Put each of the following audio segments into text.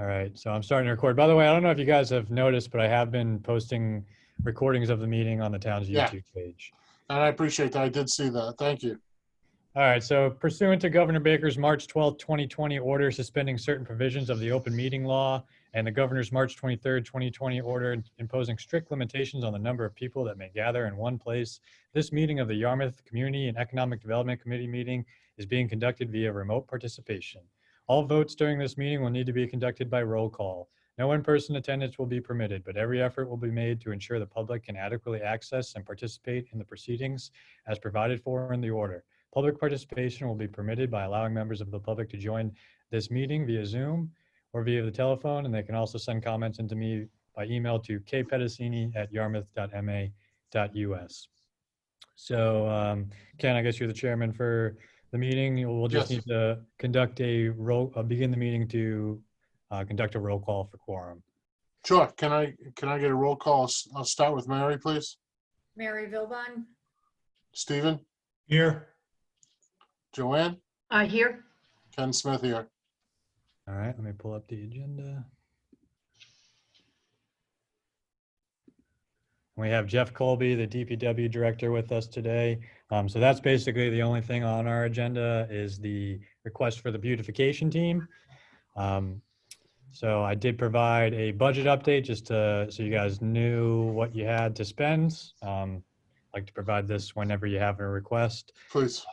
All right, so I'm starting to record. By the way, I don't know if you guys have noticed, but I have been posting recordings of the meeting on the town's Yeah. YouTube page. And I appreciate that. I did see that. Thank you. All right, so pursuant to Governor Baker's March 12th, 2020 order suspending certain provisions of the open meeting law and the governor's March 23rd, 2020 order imposing strict limitations on the number of people that may gather in one place, this meeting of the Yarmouth Community and Economic Development Committee meeting is being conducted via remote participation. All votes during this meeting will need to be conducted by roll call. No in-person attendance will be permitted, but every effort will be made to ensure the public can adequately access and participate in the proceedings as provided for in the order. Public participation will be permitted by allowing members of the public to join this meeting via Zoom or via the telephone, and they can also send comments into me by email to kpedicini@yarmouth.ma.us. So, Ken, I guess you're the chairman for the meeting. We'll just Yes. need to conduct begin the meeting to conduct a roll call for quorum. Sure. Can I get a roll call? I'll start with Mary, please. Mary Vilbon, Stephen, Here. Joanne, Here. Ken Smith here. All right, let me pull up the agenda. We have Jeff Colby, the DPW director, with us today. So that's basically the only thing on our agenda is the request for the beautification team. So I did provide a budget update just so you guys knew what you had to spend. I'd like to provide this whenever you have a request. Please.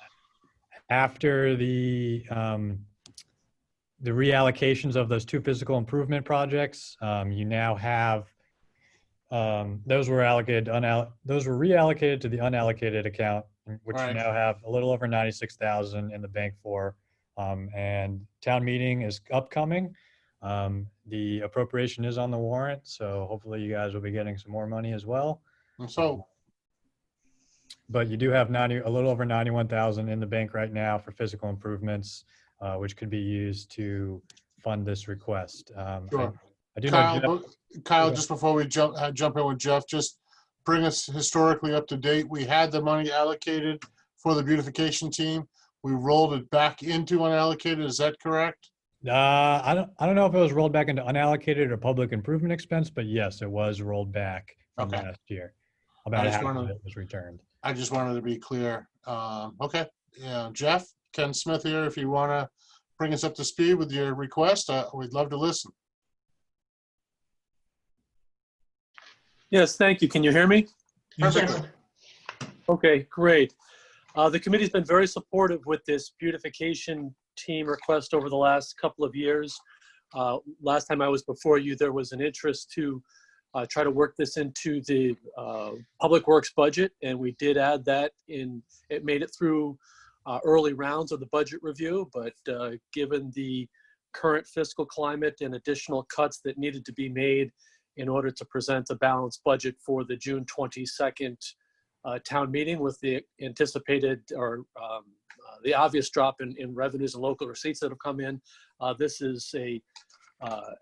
After the reallocations of those two physical improvement projects, you now have those were reallocated to the unallocated account, which Right. you now have a little over 96,000 in the bank for. And town meeting is upcoming. The appropriation is on the warrant, so hopefully you guys will be getting some more money as well. And so, But you do have a little over 91,000 in the bank right now for physical improvements, which could be used to fund this request. sure. I do know Jeff, Kyle, just before we jump in with Jeff, just bring us historically up to date. We had the money allocated for the beautification team. We rolled it back into unallocated. Is that correct? I don't know if it was rolled back into unallocated or public improvement expense, but yes, it was rolled back from Okay. last year. About just half of wanted- it was returned. I just wanted to be clear. Okay. Yeah, Jeff, Ken Smith here. If you want to bring us up to speed with your request, we'd love to listen. Yes, thank you. Can you hear me? Perfectly. Okay, great. The committee's been very supportive with this beautification team request over the last couple of years. Last time I was before you, there was an interest to try to work this into the Public Works budget, and we did add that in. It made it through early rounds of the budget review, but given the current fiscal climate and additional cuts that needed to be made in order to present a balanced budget for the June 22nd town meeting with the anticipated or the obvious drop in revenues and local receipts that have come in. This is a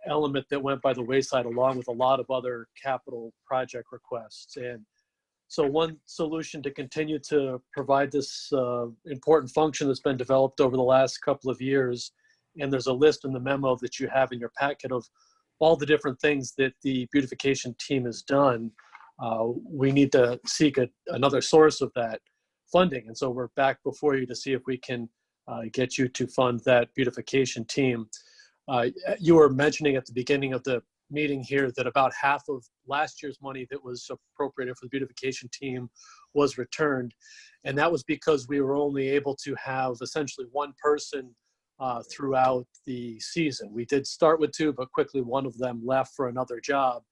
element that went by the wayside along with a lot of other capital project requests. And so one solution to continue to provide this important function that's been developed over the last couple of years, and there's a list in the memo that you have in your packet of all the different things that the beautification team has done. We need to seek another source of that funding. And so we're back before you to see if we can get you to fund that beautification team. You were mentioning at the beginning of the meeting here that about half of last year's money that was appropriated for the beautification team was returned. And that was because we were only able to have essentially one person throughout the season. We did start with two, but quickly one of them left for another job.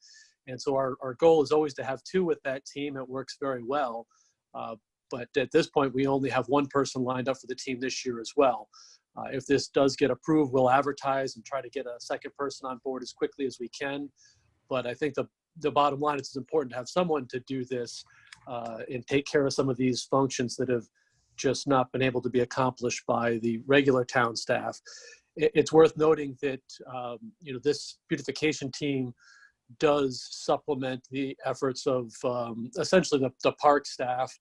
And so our goal is always to have two with that team. It works very well. But at this point, we only have one person lined up for the team this year as well. If this does get approved, we'll advertise and try to get a second person on board as quickly as we can. But I think the bottom line is it's important to have someone to do this and take care of some of these functions that have just not been able to be accomplished by the regular town staff. It's worth noting that this beautification team does supplement the efforts of essentially the park staff,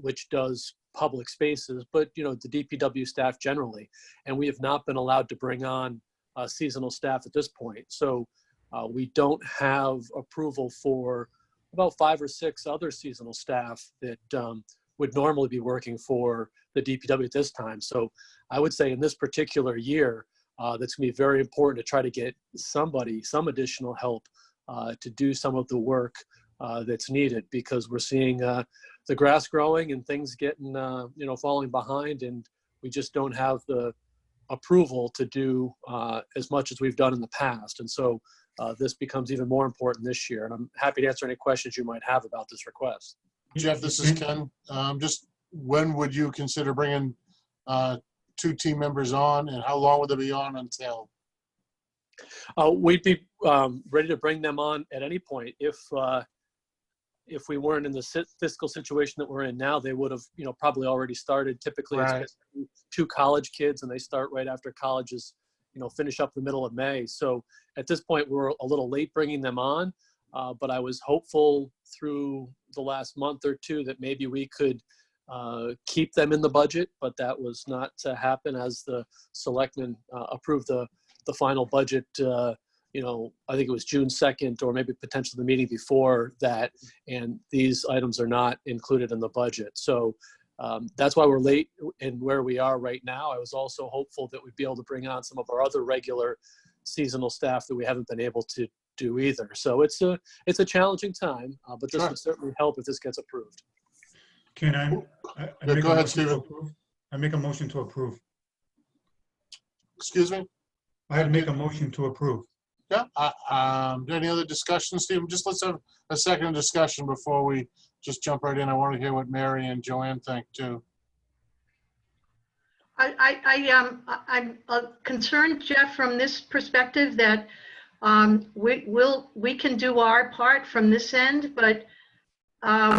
which does public spaces, but the DPW staff generally. And we have not been allowed to bring on seasonal staff at this point. So we don't have approval for about 5 or 6 other seasonal staff that would normally be working for the DPW at this time. So I would say in this particular year, that's going to be very important to try to get some additional help to do some of the work that's needed, because we're seeing the grass growing and things getting, falling behind, and we just don't have the approval to do as much as we've done in the past. And so this becomes even more important this year. And I'm happy to answer any questions you might have about this request. Jeff, this is Ken. Just when would you consider bringing 2 team members on, and how long would they be on until? We'd be ready to bring them on at any point. If we weren't in the fiscal situation that we're in now, they would have, probably already started. Typically, Right. It's 2 college kids, and they start right after colleges, finish up the middle of May. So at this point, we're a little late bringing them on, but I was hopeful through the last month or 2 that maybe we could keep them in the budget, but that was not to happen as the selectmen approved the final budget. I think it was June 2nd, or maybe potentially the meeting before that, and these items are not included in the budget. So that's why we're late in where we are right now. I was also hopeful that we'd be able to bring on some of our other regular seasonal staff that we haven't been able to do either. So it's a challenging time, but this Sure. would certainly help if this gets approved. Can I Yeah, make go a ahead, motion to Stephen. approve? I make a motion to approve. Excuse me? I'd make a motion to approve. Yeah. Any other discussion, Stephen? Just let's have a second discussion before we just jump right in. I want to hear what Mary and Joanne think too. I'm concerned, Jeff, from this perspective that we can do our part from this end, but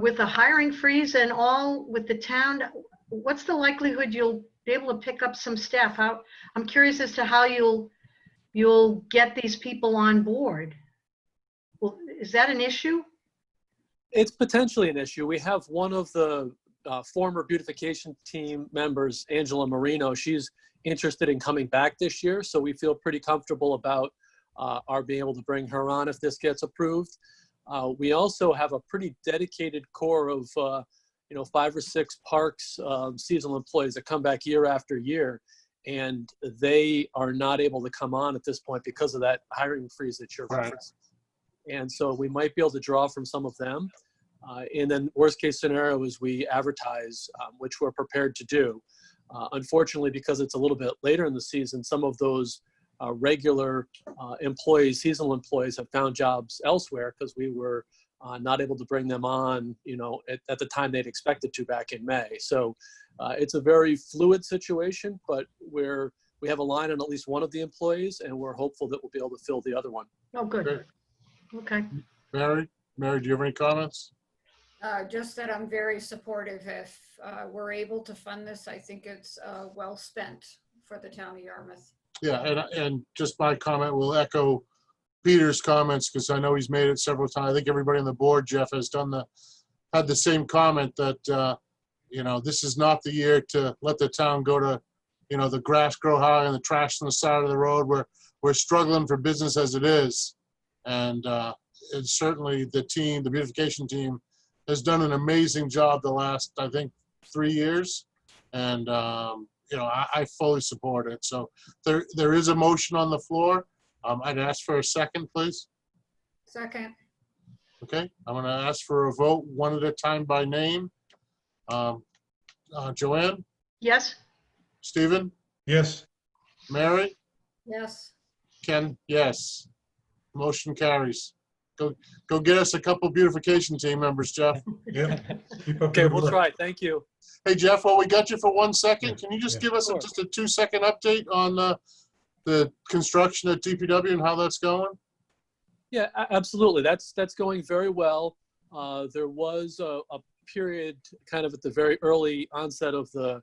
with the hiring freeze and all with the town, what's the likelihood you'll be able to pick up some staff? I'm curious as to how you'll get these people on board. Well, is that an issue? It's potentially an issue. We have one of the former beautification team members, Angela Marino. She's interested in coming back this year, so we feel pretty comfortable about our being able to bring her on if this gets approved. We also have a pretty dedicated core of 5 or 6 parks seasonal employees that come back year after year, and they are not able to come on at this point because of that hiring freeze that you're Right. referencing. And so we might be able to draw from some of them. And then worst case scenario is we advertise, which we're prepared to do. Unfortunately, because it's a little bit later in the season, some of those regular employees, seasonal employees, have found jobs elsewhere because we were not able to bring them on, at the time they'd expected to back in May. So it's a very fluid situation, but we have a line on at least one of the employees, and we're hopeful that we'll be able to fill the other one. Oh, good. Great. Okay. Mary, do you have any comments? Just that I'm very supportive. If we're able to fund this, I think it's well spent for the town of Yarmouth. Yeah, and just my comment will echo Peter's comments, because I know he's made it several times. I think everybody on the board, Jeff, has had the same comment that, this is not the year to let the town go to, the grass grow high and the trash on the side of the road. We're struggling for business as it is. And it's certainly the beautification team has done an amazing job the last, I think, 3 years. And, I fully support it. So there is a motion on the floor. I'd ask for a second, please. Second. Okay, I'm going to ask for a vote one at a time by name. Joanne, Yes? Stephen, Yes, Mary, Yes. Ken, yes. Motion carries. Go get us a couple beautification team members, Jeff. yeah. Keep up Okay, the we'll work. try. Thank you. Hey, Jeff, while we got you for 1 second, can you just Yeah. give us Sure. just a 2-second update on the construction at DPW and how that's going? Yeah, absolutely. That's going very well. There was a period kind of at the very early onset of the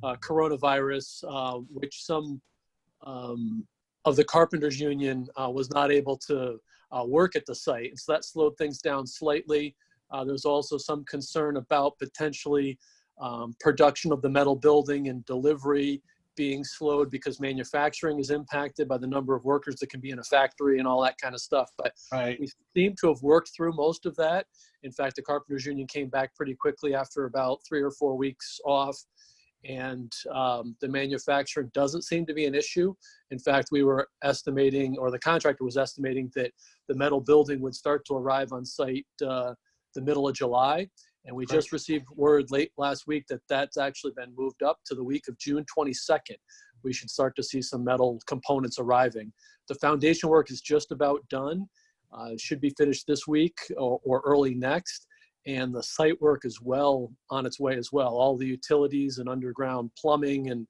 coronavirus, which some of the carpenters union was not able to work at the site. And so that slowed things down slightly. There's also some concern about potentially production of the metal building and delivery being slowed because manufacturing is impacted by the number of workers that can be in a factory and all that kind of stuff. But Right. we seem to have worked through most of that. In fact, the Carpenters Union came back pretty quickly after about 3 or 4 weeks off. And the manufacturing doesn't seem to be an issue. In fact, we were estimating, or the contractor was estimating, that the metal building would start to arrive on site the middle of July. And we just received word late last week that that's actually been moved up to the week of June 22nd. We should start to see some metal components arriving. The foundation work is just about done. It should be finished this week or early next. And the site work is well on its way as well. All the utilities and underground plumbing and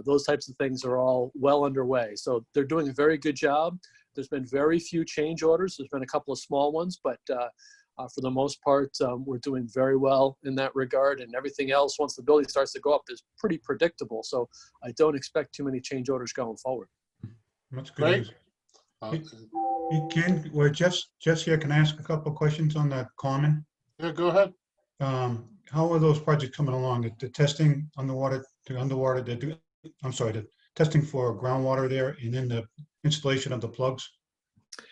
those types of things are all well underway. So they're doing a very good job. There's been very few change orders. There's been a couple of small ones, but for the most part, we're doing very well in that regard. And everything else, once the building starts to go up, is pretty predictable. So I don't expect too many change orders going forward. That's good Great. news. Hey, Ken, well, Jeff's here. Can I ask a couple of questions on the common? Yeah, go ahead. How are those projects coming along? The testing underwater, the testing for groundwater there, and then the installation of the plugs,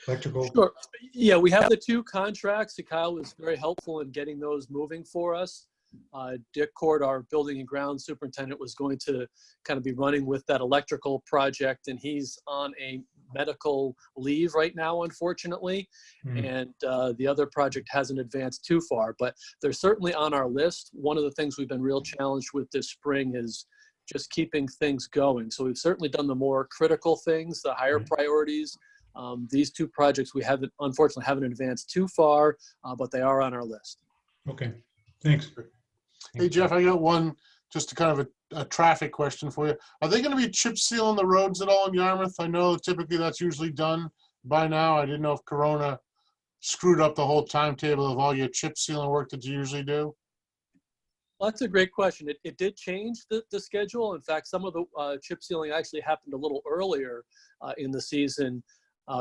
electrical? Sure. Yeah, we have the 2 contracts. Kyle was very helpful in getting those moving for us. Dick Cord, our building and ground superintendent, was going to kind of be running with that electrical project, and he's on a medical leave right now, unfortunately. And the other project hasn't advanced too far, but they're certainly on our list. One of the things we've been real challenged with this spring is just keeping things going. So we've certainly done the more critical things, the higher priorities. These 2 projects we unfortunately haven't advanced too far, but they are on our list. Okay, thanks. Hey, Jeff, I got one, just a kind of a traffic question for you. Are they going to be chip sealing the roads at all in Yarmouth? I know typically that's usually done by now. I didn't know if Corona screwed up the whole timetable of all your chip sealing work that you usually do. Well, that's a great question. It did change the schedule. In fact, some of the chip sealing actually happened a little earlier in the season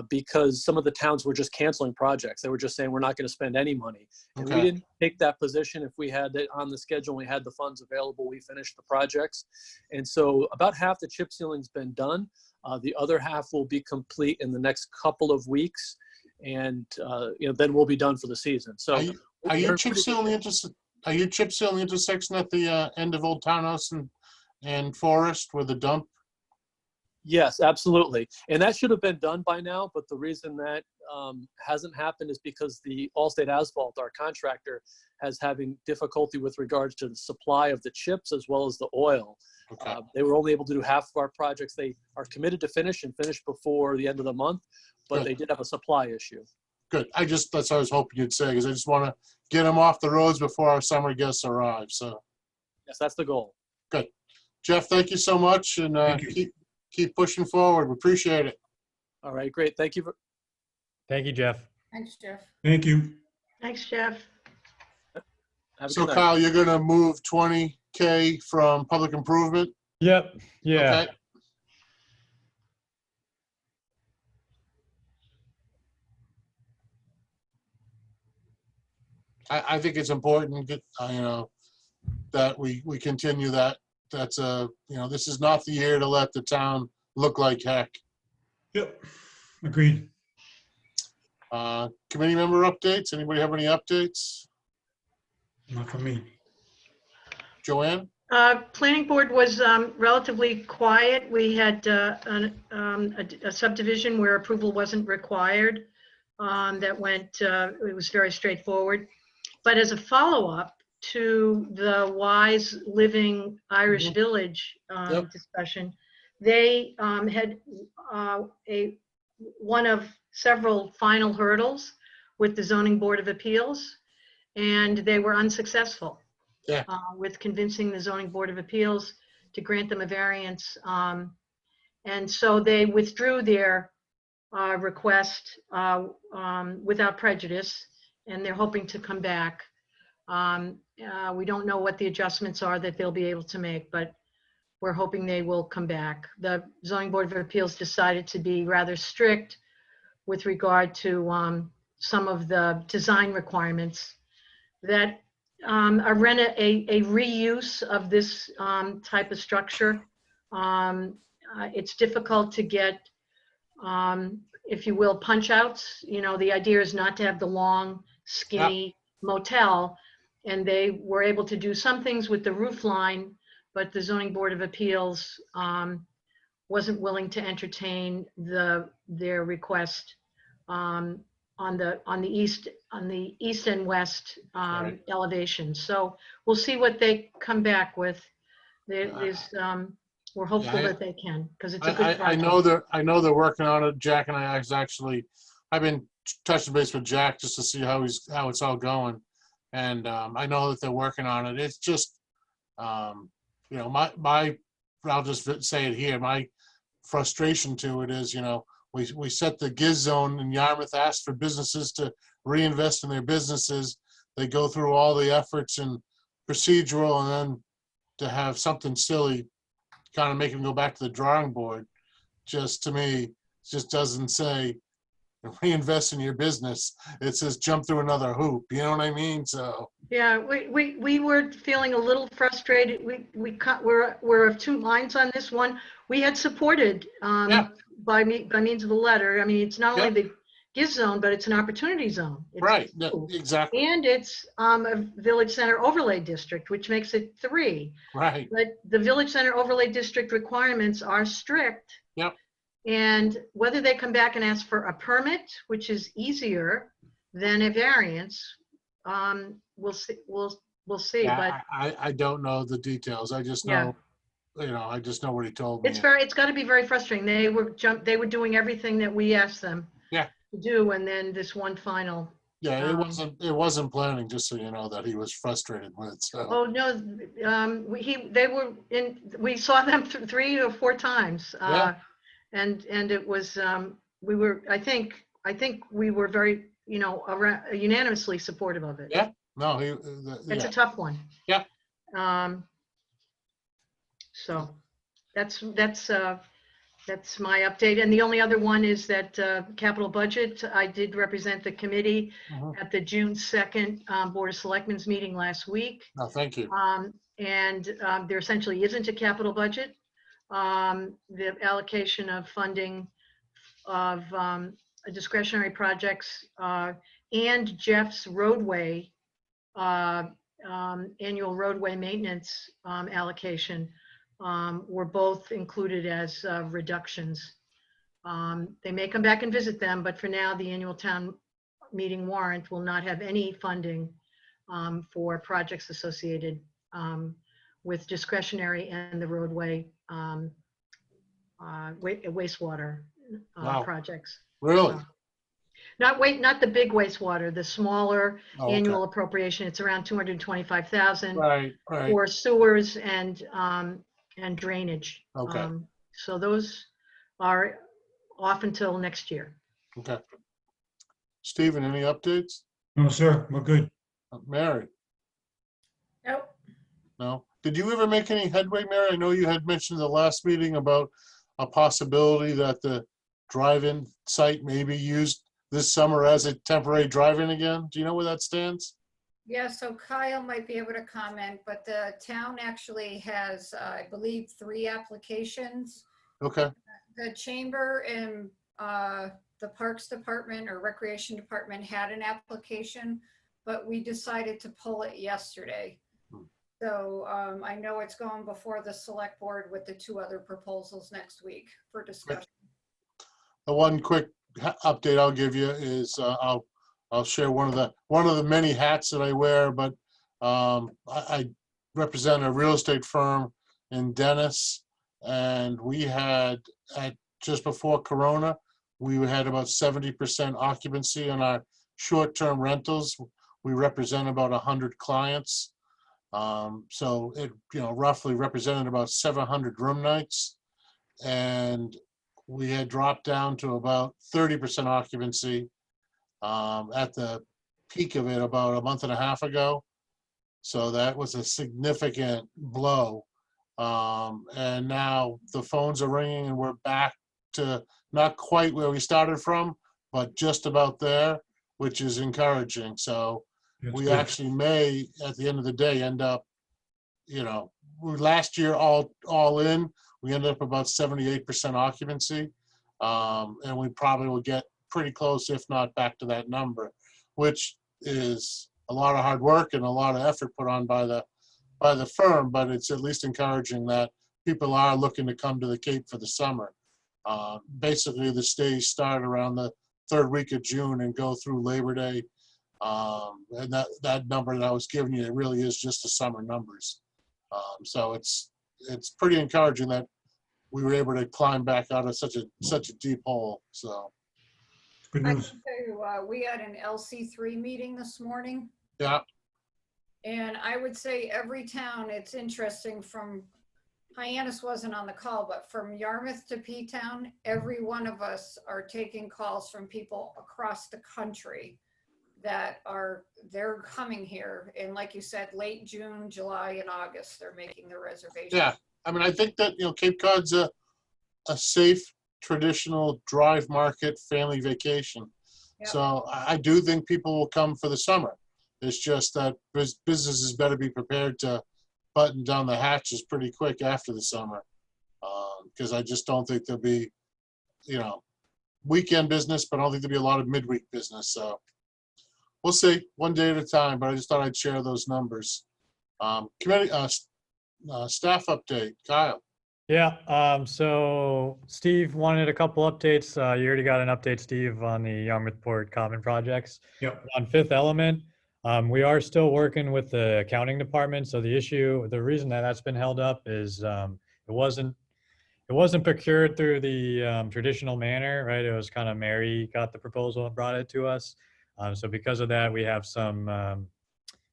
because some of the towns were just canceling projects. They were just saying, we're not going to spend any money. And we didn't take that position. If we had it on the schedule, we had the funds available, we finished the projects. And so about half the chip sealing's been done. The other half will be complete in the next couple of weeks. And then we'll be done for the season. So Are you chip sealing the intersection at the end of Old Townhouse and Forest with the dump? Yes, absolutely. And that should have been done by now, but the reason that hasn't happened is because the Allstate Asphalt, our contractor, has having difficulty with regards to the supply of the chips as well as the oil. Okay. They were only able to do half of our projects. They are committed to finish before the end of the month, but they did have a supply issue. Good. That's what I was hoping you'd say, because I just want to get them off the roads before our summer guests arrive. So, Yes, that's the goal. good. Jeff, thank you so much, and Thank you. keep pushing forward. We appreciate it. All right, great. Thank you. Thank you, Jeff. Thanks, Jeff. Thank you. Thanks, Jeff. Have a So good night. Kyle, you're gonna move 20K from public improvement? Yep. Yeah. Okay. I think it's important, that we continue that. That's this is not the year to let the town look like heck. Yep, agreed. Committee member updates? Anybody have any updates? Not for me. Joanne? Planning board was relatively quiet. We had a subdivision where approval wasn't required. That went, it was very straightforward. But as a follow-up to the Wise Living Irish Village discussion, they had one of several final hurdles with the Zoning Board of Appeals, and they were unsuccessful with convincing the Zoning Board of Appeals to grant them a variance. And so they withdrew their request without prejudice, and they're hoping to come back. We don't know what the adjustments are that they'll be able to make, but we're hoping they will come back. The Zoning Board of Appeals decided to be rather strict with regard to some of the design requirements that a reuse of this type of structure It's difficult to get, if you will, punch outs. You know, the idea is not to have the long, skinny motel. And they were able to do some things with the roof line, but the Zoning Board of Appeals wasn't willing to entertain their request on the east and west Right. elevation. So we'll see what they come back with. We're hopeful Yeah, that they can, because it's a good project. I know they're working on it. Jack and I I've been touching base with Jack just to see how it's all going. And I know that they're working on it. It's just, you know, I'll just say it here. My frustration to it is, you know, we set the GIZ zone in Yarmouth, asked for businesses to reinvest in their businesses. They go through all the efforts and procedural, and then to have something silly kind of make them go back to the drawing board, just to me, just doesn't say reinvest in your business. It says jump through another hoop. You know what I mean? So Yeah, we were feeling a little frustrated. We're of two minds on this one. We had supported by means of a letter. I mean, it's not only the GIZ zone, but it's an opportunity zone. It's right, two. exactly. And it's a village center overlay district, which makes it 3. Right. But the village center overlay district requirements are strict. Yep. And whether they come back and ask for a permit, which is easier than a variance, we'll see. We'll see. Yeah, But I don't know the details. I just know, you know, I just know what he told me. it's got to be very frustrating. They were doing everything that we asked them to do, and then this one final. Yeah, it wasn't planning, just so you know, that he was frustrated with. So. Oh no, we saw them 3 or 4 times. And it was, I think we were very, you know, unanimously supportive of it. Yeah, no, It's a tough one. Yeah. So that's my update. And the only other one is that capital budget, I did represent the committee at the June 2nd Board of Selectmen's meeting last week. No, thank you. And there essentially isn't a capital budget. The allocation of funding of discretionary projects and Jeff's roadway, annual roadway maintenance allocation were both included as reductions. They may come back and visit them, but for now, the annual town meeting warrant will not have any funding for projects associated with discretionary and the roadway wastewater projects. Really? Not the big wastewater, the smaller Oh, annual appropriation. It's around 225,000 right. for sewers and drainage. Okay. So those are off until next year. Okay. Stephen, any updates? No, sir, we're good. Mary? Nope. No? Did you ever make any headway, Mary? I know you had mentioned the last meeting about a possibility that the drive-in site may be used this summer as a temporary drive-in again. Do you know where that stands? Yeah, so Kyle might be able to comment, but the town actually has, I believe, 3 applications. Okay. The chamber and the Parks Department or Recreation Department had an application, but we decided to pull it yesterday. So I know it's going before the select board with the 2 other proposals next week for discussion. The one quick update I'll give you is I'll share one of the many hats that I wear, but I represent a real estate firm in Dennis, and we had just before Corona, we had about 70% occupancy on our short-term rentals. We represent about 100 clients. So it, you know, roughly represented about 700 room nights, and we had dropped down to about 30% occupancy at the peak of it about a month and a half ago. So that was a significant blow. And now the phones are ringing and we're back to not quite where we started from, but just about there, which is encouraging. So That's we good. actually may, at the end of the day, end up, you know, last year all in, We ended up about 78% occupancy. And we probably will get pretty close, if not back to that number, which is a lot of hard work and a lot of effort put on by the firm, but it's at least encouraging that people are looking to come to the Cape for the summer. Basically, the stays start around the third week of June and go through Labor Day. And that number that I was giving you, it really is just the summer numbers. So it's pretty encouraging that we were able to climb back out of such a deep hole. So Good I news. can tell you, we had an LC3 meeting this morning, yeah, and I would say every town, it's interesting, from Hyannis wasn't on the call, but from Yarmouth to P-Town, every one of us are taking calls from people across the country that they're coming here. And like you said, late June, July, and August, they're making their reservations. yeah. I mean, I think that Cape Cod's a safe, traditional drive market family vacation. Yep. So I do think people will come for the summer. It's just that businesses better be prepared to button down the hatches pretty quick after the summer, because I just don't think there'll be, weekend business, but I don't think there'll be a lot of midweek business. So we'll see, one day at a time. But I just thought I'd share those numbers. Committee staff update, Kyle. Yeah, so Steve wanted a couple updates. You already got an update, Steve, on the Yarmouth Port Common projects. Yep. On Fifth Element, we are still working with the accounting department. So the reason that that's been held up is it wasn't procured through the traditional manner, right? It was kind of Mary got the proposal and brought it to us. So because of that, we have some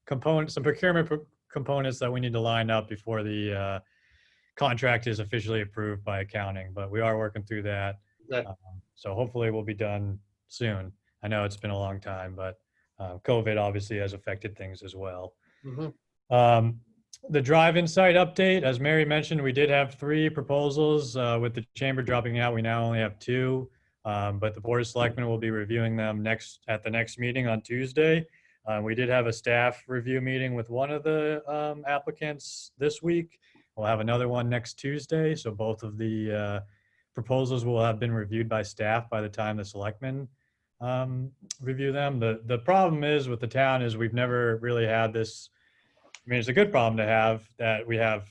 procurement components that we need to line up before the contract is officially approved by accounting, but we are working through that. Okay. So hopefully we'll be done soon. I know it's been a long time, but COVID obviously has affected things as well. Mm-hmm. The drive-in site update, as Mary mentioned, we did have 3 proposals. With the chamber dropping out, we now only have 2, but the Board of Selectmen will be reviewing them at the next meeting on Tuesday. We did have a staff review meeting with one of the applicants this week. We'll have another one next Tuesday. So both of the proposals will have been reviewed by staff by the time the selectmen review them. The problem is with the town is we've never really had this. I mean, it's a good problem to have that we have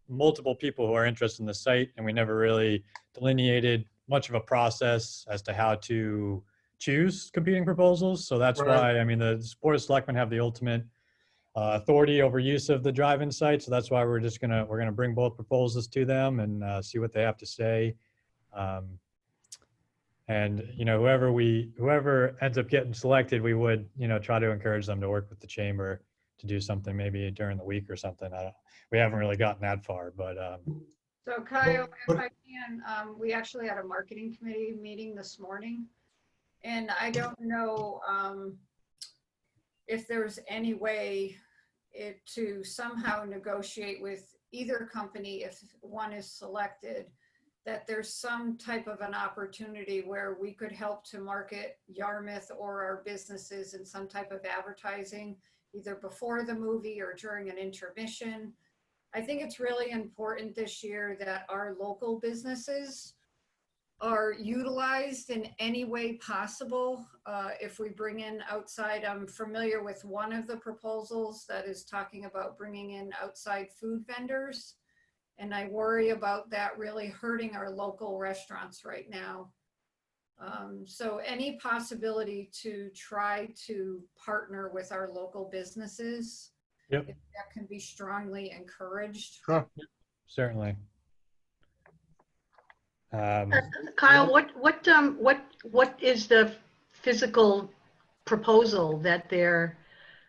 multiple people who are interested in the site, and we never really delineated much of a process as to how to choose competing proposals. So that's Right. why, I mean, the Board of Selectmen have the ultimate authority over use of the drive-in site. So that's why we're gonna bring both proposals to them and see what they have to say. And whoever ends up getting selected, we would try to encourage them to work with the chamber to do something maybe during the week or something. We haven't really gotten that far, but So Kyle, But- if I can, we actually had a marketing committee meeting this morning. And I don't know if there's any way to somehow negotiate with either company, if one is selected, that there's some type of an opportunity where we could help to market Yarmouth or our businesses in some type of advertising, either before the movie or during an intermission. I think it's really important this year that our local businesses are utilized in any way possible. If we bring in outside, I'm familiar with one of the proposals that is talking about bringing in outside food vendors. And I worry about that really hurting our local restaurants right now. So any possibility to try to partner with our local businesses, Yep. if that can be strongly encouraged. Sure. certainly. Kyle, what is the physical proposal that they're,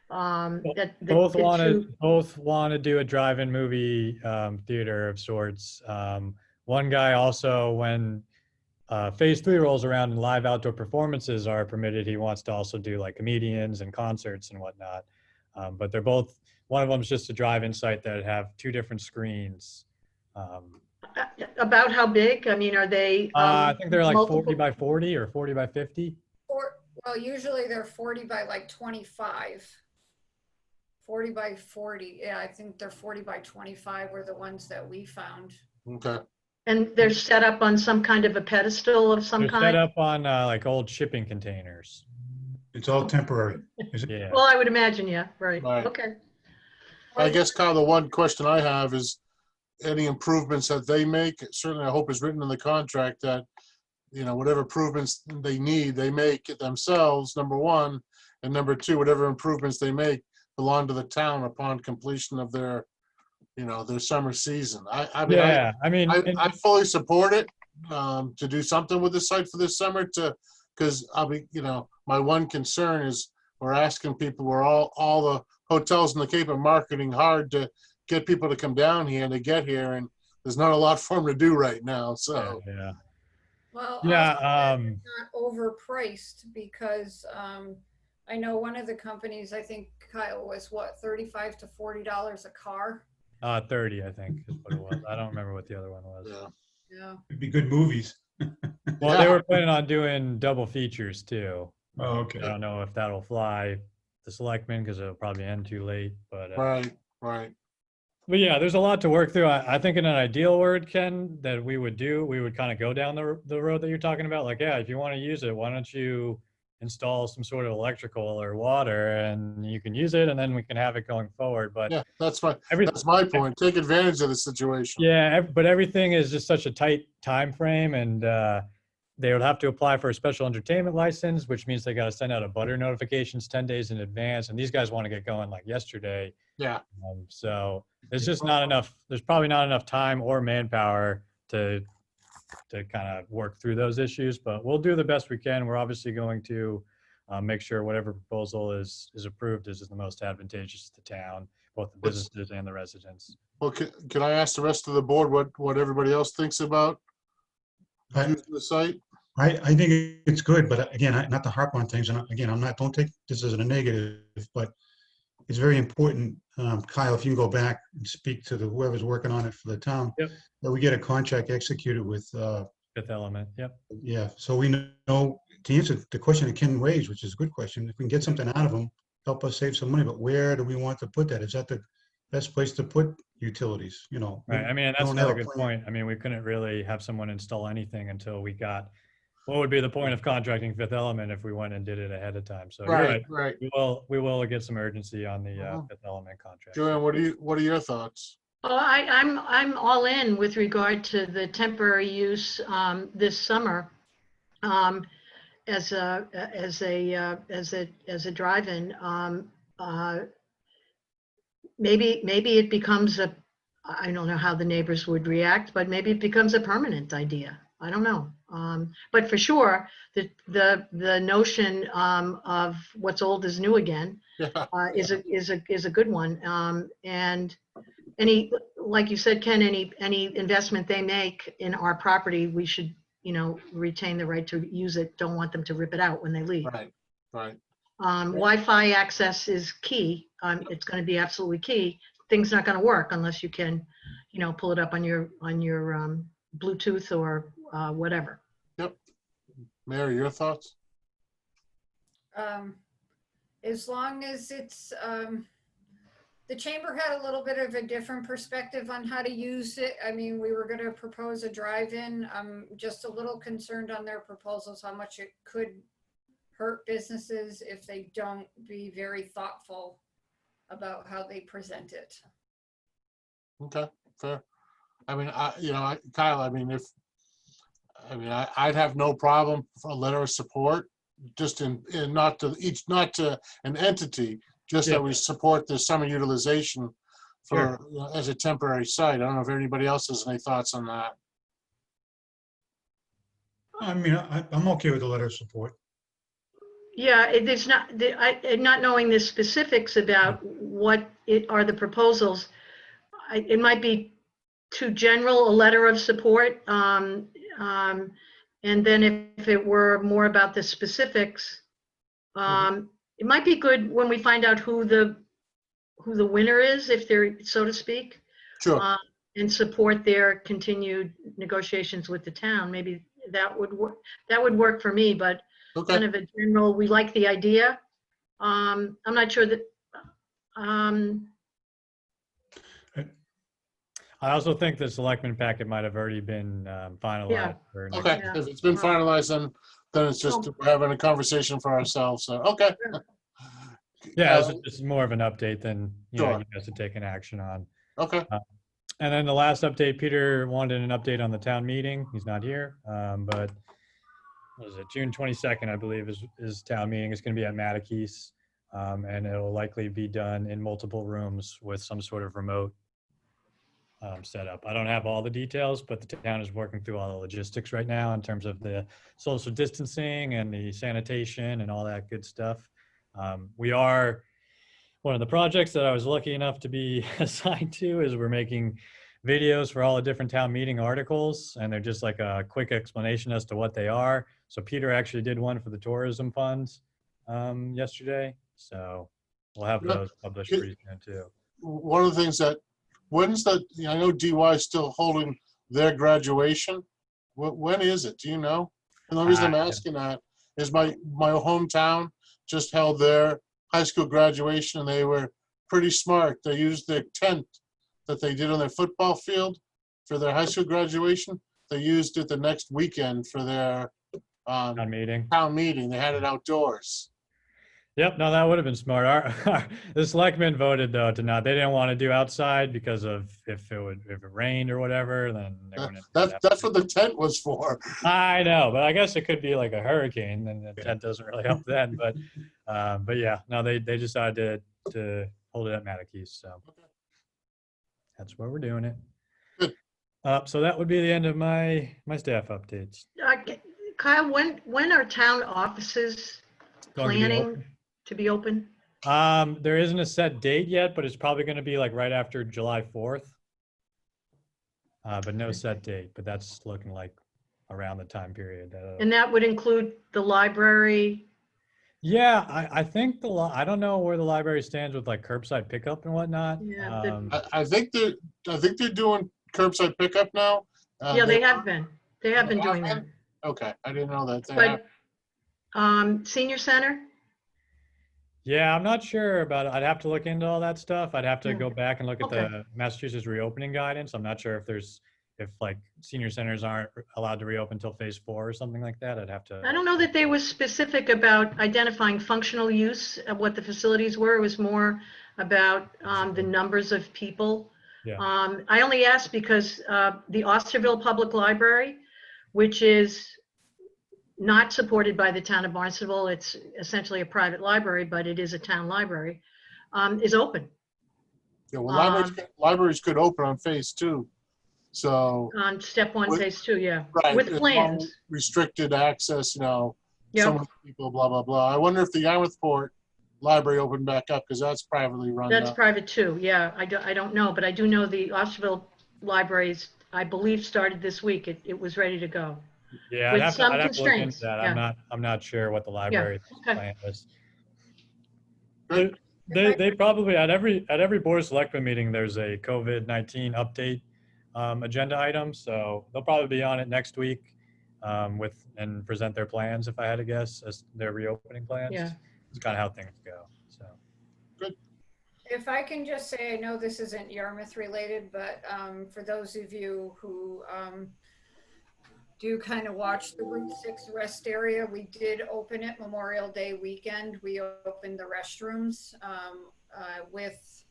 that the Both the want to do a drive-in movie theater of sorts. One guy also, when phase 3 rolls around and live outdoor performances are permitted, he wants to also do like comedians and concerts and whatnot. But they're both, one of them is just a drive-in site that have 2 different screens. About how big? I mean, are they? I think they're like multiple- 40 by 40 or 40 by 50. Well, usually they're 40 by like 25. 40 by 40. Yeah, I think they're 40 by 25 were the ones that we found. Okay. And they're set up on some kind of a pedestal of some They're set kind? up on like old shipping containers. It's all temporary. Is it? Yeah. Well, I would imagine, yeah, right, Right. okay. I guess, Kyle, the one question I have is any improvements that they make, certainly I hope is written in the contract that, whatever improvements they need, they make it themselves, number one. And number two, whatever improvements they make belong to the town upon completion of their summer season. I mean, Yeah, I mean, I fully support it, to do something with the site for this summer because my one concern is we're asking people, we're all the hotels in the Cape are marketing hard to get people to come down here and to get here, and there's not a lot for them to do right now, so. yeah. Well, Yeah, also that it's not overpriced because I know one of the companies, I think Kyle was what, $35 to $40 a car? 30, I think is what it was. I don't remember what the other one was. Yeah. Yeah. It'd be good movies. Well, they Yeah. were planning on doing double features too. Oh, okay. I don't know if that'll fly the selectmen because it'll probably end too late, Right. but yeah, there's a lot to work through. I think in an ideal word, Ken, that we would kind of go down the road that you're talking about. Like, yeah, if you want to use it, why don't you install some sort of electrical or water and you can use it and then we can have it going forward. But Yeah, that's my every, point. Take advantage of the situation. yeah, but everything is just such a tight time frame, and they would have to apply for a special entertainment license, which means they got to send out a butter notifications 10 days in advance. And these guys want to get going like yesterday. Yeah. So there's just not enough. There's probably not enough time or manpower to kind of work through those issues. But we'll do the best we can. We're obviously going to make sure whatever proposal is approved is the most advantageous to the town, both the businesses and the residents. Well, can I ask the rest of the board what everybody else thinks about I- using the site? I think it's good, but again, not to harp on things, and again, don't take this as a negative, but it's very important, Kyle, if you can go back and speak to whoever's working on it for the town, Yep. that we get a contract executed with, Fifth Element. Yep. yeah, so we know, to answer the question that Ken raised, which is a good question, if we can get something out of them, help us save some money, but where do we want to put that? Is that the best place to put utilities, Right. I mean, that's don't have another a good plan. point. I mean, we couldn't really have someone install anything until we got, what would be the point of contracting Fifth Element if we went and did it ahead of time? So you're right. Right. We will get some urgency on the Mhm. Fifth Element contract. Joanne, what are your thoughts? Oh, I'm all in with regard to the temporary use this summer as a drive-in. Maybe it becomes I don't know how the neighbors would react, but maybe it becomes a permanent idea. I don't know. But for sure, the notion of what's old is new again Yeah. is a good one. And like you said, Ken, any investment they make in our property, we should, retain the right to use it. Don't want them to rip it out when they leave. Right. Wi-Fi access is key. It's going to be absolutely key. Things not going to work unless you can, pull it up on your Bluetooth or whatever. Mary, your thoughts? As long as it's, the chamber had a little bit of a different perspective on how to use it. I mean, we were going to propose a drive-in. I'm just a little concerned on their proposals, how much it could hurt businesses if they don't be very thoughtful about how they present it. Okay, fair. I mean, Kyle, I'd have no problem for a letter of support, just not to an entity, just that we support the summer utilization for, as a temporary site. I don't know if anybody else has any thoughts on that. I mean, I'm okay with the letter of support. Yeah, it's not, not knowing the specifics about what are the proposals, it might be too general a letter of support. And then if it were more about the specifics, it might be good when we find out who the winner is, if they're, so to speak, Sure. and support their continued negotiations with the town. Maybe that would work for me, but Okay. kind of a general, we like the idea. I'm not sure that, I also think the selectmen packet might have already been finalized. for next Okay, Yeah. if it's been finalized, then it's just we're having a conversation for ourselves, so, okay. Yeah, this is more of an update than, Sure. you guys to take an action on. Okay, And then the last update, Peter wanted an update on the town meeting. He's not here, but what is it, June 22nd, I believe, is town meeting. It's going to be at Mattakese, and it'll likely be done in multiple rooms with some sort of remote setup. I don't have all the details, but the town is working through all the logistics right now in terms of the social distancing and the sanitation and all that good stuff. We are, one of the projects that I was lucky enough to be assigned to is we're making videos for all the different town meeting articles, and they're just like a quick explanation as to what they are. So Peter actually did one for the tourism funds yesterday. So we'll have those published pretty soon too. one of the things that, I know DY is still holding their graduation. When is it? Do you know? And the reason I'm asking that is my hometown just held their high school graduation, and they were pretty smart. They used their tent that they did on their football field for their high school graduation. They used it the next weekend for their Town meeting. town meeting. They had it outdoors. Yep, no, that would have been smart. The selectmen voted though to not. They didn't want to do outside because of if it rained or whatever, then they wouldn't. That's what the tent was for. I know, but I guess it could be like a hurricane, then the tent doesn't really help then. But yeah, no, they decided to hold it at Mattakese, so that's where we're doing it. Good. So that would be the end of my staff updates. Kyle, when are town offices Going to be planning open. to be open? There isn't a set date yet, but it's probably going to be like right after July 4th. But no set date, but that's looking like around the time period. And that would include the library? Yeah, I think I don't know where the library stands with like curbside pickup and whatnot. Yeah, I think they're doing curbside pickup now. Yeah, they have been. They have been doing that. Okay, I didn't know that. They have. But senior center? Yeah, I'm not sure about it. I'd have to look into all that stuff. I'd have to Yeah. go back and look at Okay. the Massachusetts reopening guidance. I'm not sure if like senior centers aren't allowed to reopen until phase 4 or something like that. I'd have to. I don't know that they were specific about identifying functional use of what the facilities were. It was more about the numbers of people. Yeah. I only asked because the Osterville Public Library, which is not supported by the town of Barnstable, it's essentially a private library, but it is a town library, is open Yeah, well, libraries could open on phase 2. So, on step 1, With- phase 2, yeah, right. with as long plans. as restricted access, so Yeah. many people, blah, blah, blah. I wonder if the Yarmouthport library opened back up, because that's privately run That's now. private too, yeah. I don't know, but I do know the Osterville libraries, I believe, started this week. It was ready to go. Yeah, with I'd some have to look into constraints, that. yeah. I'm not sure what the library Okay. plan is. Good. They probably at every board of selectmen meeting, there's a COVID-19 update agenda item. So they'll probably be on it next week and present their plans, if I had to guess, as their reopening plans. Yeah. It's kind of how things go. So If I can just say, I know this isn't Yarmouth related, but for those of you who do kind of watch the Route 6 rest area, we did open it Memorial Day weekend. We opened the restrooms with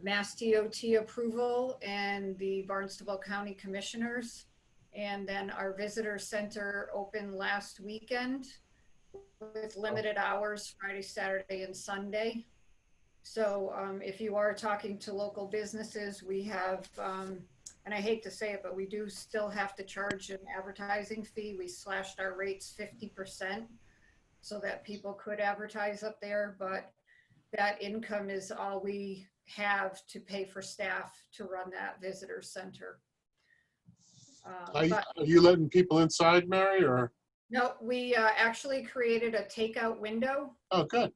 Mass DOT approval and the Barnstable County Commissioners. And then our visitor center opened last weekend with limited hours, Friday, Saturday, and Sunday. So if you are talking to local businesses, we have, and I hate to say it, but we do still have to charge an advertising fee. We slashed our rates 50% so that people could advertise up there, but that income is all we have to pay for staff to run that visitor center. Are you letting people inside, Mary, or? No, we actually created a takeout window. Oh, good.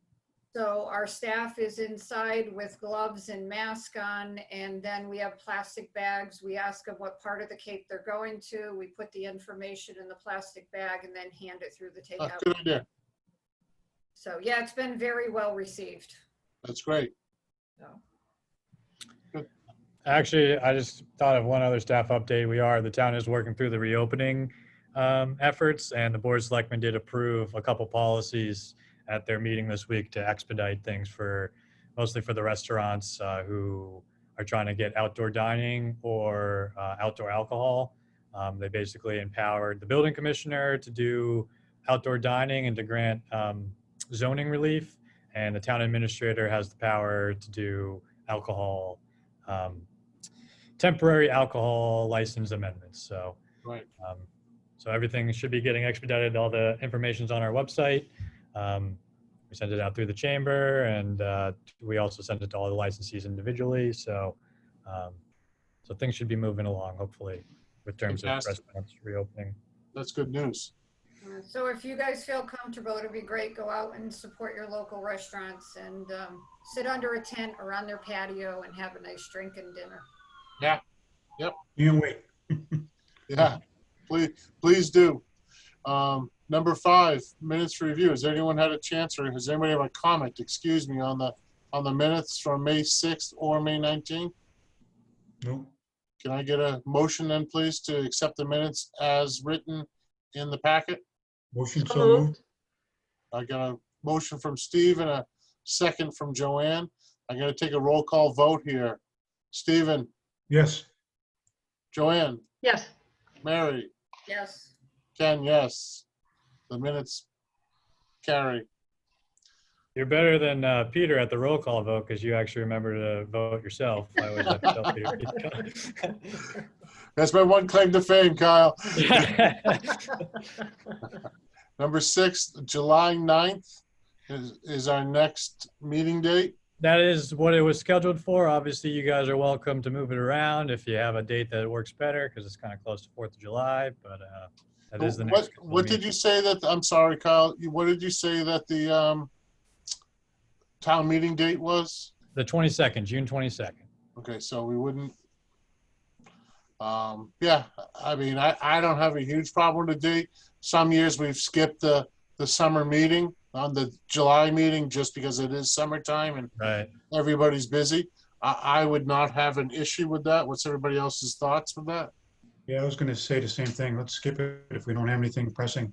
So our staff is inside with gloves and mask on, and then we have plastic bags. We ask them what part of the Cape they're going to. We put the information in the plastic bag and then hand it through the Oh, takeout. good idea. So yeah, it's been very well received. That's great. So. Actually, I just thought of one other staff update. The town is working through the reopening efforts, and the Board of Selectmen did approve a couple policies at their meeting this week to expedite things mostly for the restaurants who are trying to get outdoor dining or outdoor alcohol. They basically empowered the building commissioner to do outdoor dining and to grant zoning relief, and the town administrator has the power to do alcohol, temporary alcohol license amendments. So, Right. so everything should be getting expedited. All the information's on our website. We sent it out through the chamber, and we also sent it to all the licensees individually. So, so things should be moving along, hopefully, with terms of Fantastic. restaurants reopening. That's good news. So if you guys feel comfortable, it'd be great, go out and support your local restaurants and sit under a tent or on their patio and have a nice drink and dinner. Can't wait. Yeah, please do. Number 5, minutes review. Has anyone had a chance, or has anybody have a comment, excuse me, on the minutes from May 6th or May 19th? No. Can I get a motion then, please, to accept the minutes as written in the packet? Motion So so moved. moved. I got a motion from Steve and a second from Joanne. I'm gonna take a roll call vote here. Stephen, Yes. Joanne, Yes. Mary, Yes. Ken, yes. The minutes carry. You're better than Peter at the roll call vote because you actually remember to vote yourself. I always have to tell Peter. That's my one claim to fame, Kyle. Number 6, July 9th is our next meeting date. That is what it was scheduled for. Obviously, you guys are welcome to move it around if you have a date that works better, because it's kind of close to 4th of July, but that is the next. What did you say that, I'm sorry, Kyle, what did you say that the town meeting date was? The 22nd, June 22nd. Okay, so we wouldn't, yeah, I mean, I don't have a huge problem with the date. Some years we've skipped the summer meeting on the July meeting just because it is summertime and Right. everybody's busy. I would not have an issue with that. What's everybody else's thoughts with that? Yeah, I was going to say the same thing. Let's skip it if we don't have anything pressing.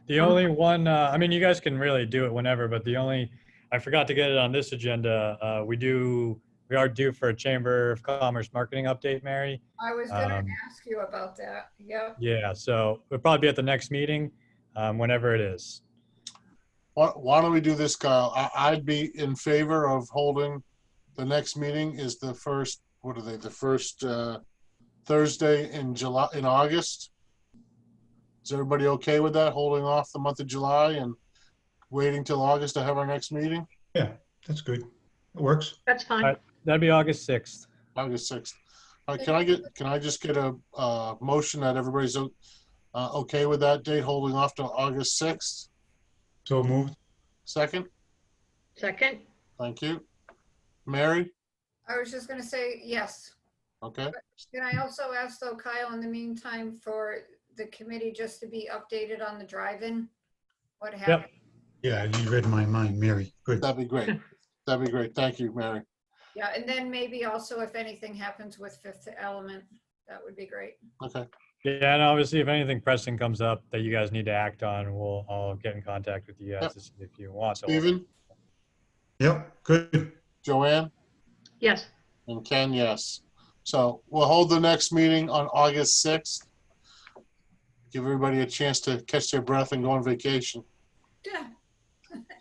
The only one, I mean, you guys can really do it whenever, but I forgot to get it on this agenda. We are due for a Chamber of Commerce marketing update, Mary. I was gonna ask you about that. Yep. Yeah, so it'll probably be at the next meeting, whenever it is. Why don't we do this, Kyle? I'd be in favor of holding the next meeting is the first, what are they, the first Thursday in August? Is everybody okay with that, holding off the month of July and waiting till August to have our next meeting? Yeah, that's good. It works. That's fine. Alright. That'd be August 6th. August 6th. Can I just get a motion that everybody's okay with that date, holding off till August 6th? So moved. Second? Second. Thank you. Mary? I was just gonna say yes. Okay. Can I also ask though, Kyle, in the meantime, for the committee just to be updated on the drive-in? What happened? Yeah, you read my mind, Mary. Good. That'd be great. That'd be great. Thank you, Mary. Yeah, and then maybe also if anything happens with Fifth Element, that would be great. Okay. Yeah, and obviously, if anything pressing comes up that you guys need to act on, I'll get in contact with you guys Yep. to see if you want to. Stephen? Yep, good. Joanne? Yes. And Ken, yes. So we'll hold the next meeting on August 6th. Give everybody a chance to catch their breath and go on vacation. Yeah.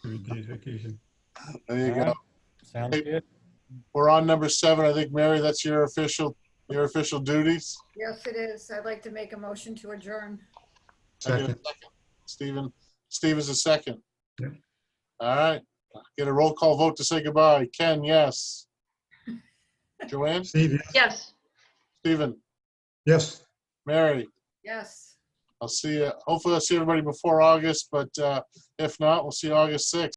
3 days vacation. There you go. Alright. Sounds Hey. good. We're on number 7. I think, Mary, that's your official duties. Yes, it is. I'd like to make a motion to adjourn. I get a Second. Steven's a second. Yep. All right. Get a roll call vote to say goodbye. Ken, yes. Joanne? Steve, yes. Yes. Steven? Yes. Mary? Yes. I'll see you. Hopefully I'll see everybody before August, but if not, we'll see you August 6th.